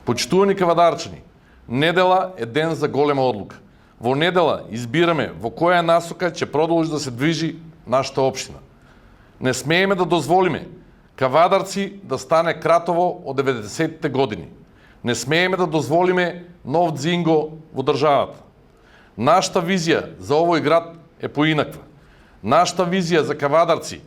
Почитувани кавадарчани, недела е ден за голема одлука. Во недела избираме во која насока ќе продолжи да се движи нашата општина. Не смееме да дозволиме Кавадарци да стане Кратово од 90-те години. Не смееме да дозволиме нов дзинго во државата. Нашата визија за овој град е поинаква. Нашата визија за Кавадарци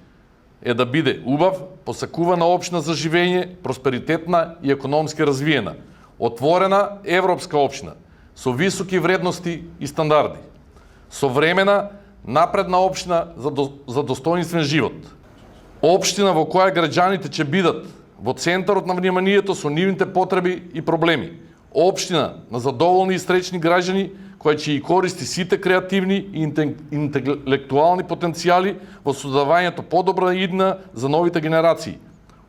е да биде убав, посакувана општина за живење, просперитетна и економски развиена, отворена европска општина, со високи вредности и стандарди, современа, напредна општина за достоинствен живот. Општина во која граѓаните ќе бидат во центарот на вниманието со нивните потреби и проблеми. Општина на задоволни и среќни граѓани која ќе и користи сите креативни и интелектуални потенцијали во создавањето подобра идна за новите генерации.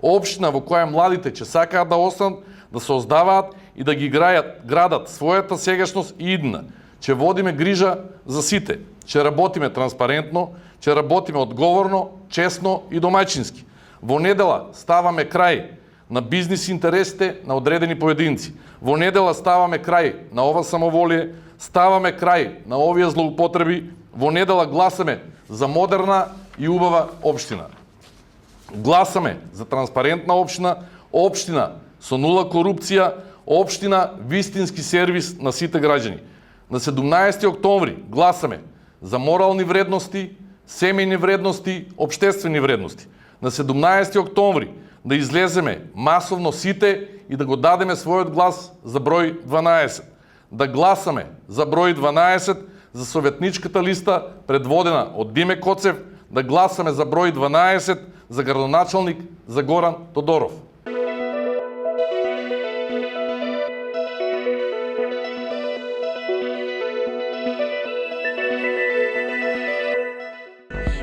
Општина во која младите ќе сакаат да останат, да создаваат и да ги градат својата сегашност и идна. Ќе водиме грижа за сите, ќе работиме транспарентно, ќе работиме одговорно, честно и домаќински. Во недела ставаме крај на бизнис интересите на одредени поединци. Во недела ставаме крај на ова самоволие, ставаме крај на овие злоупотреби. Во недела гласаме за модерна и убава општина. Гласаме за транспарентна општина, општина со нула корупција, општина вистински сервис на сите граѓани. На 17 октомври гласаме за морални вредности, семејни вредности, општествени вредности. На 17 октомври да излеземе масовно сите и да го дадеме својот глас за број 12. Да гласаме за број 12 за советничката листа предводена од Диме Коцев, да гласаме за број 12 за градоначалник за Горан Тодоров.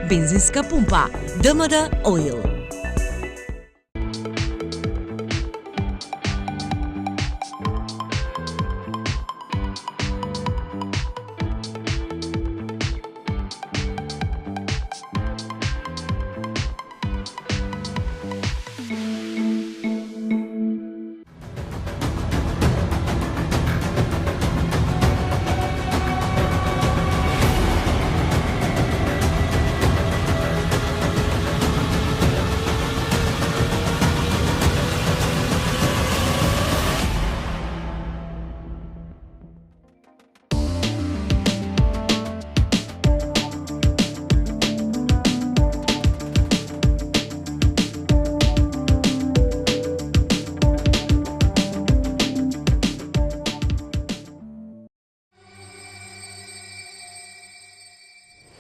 Бензинска пумпа ДМД Оил.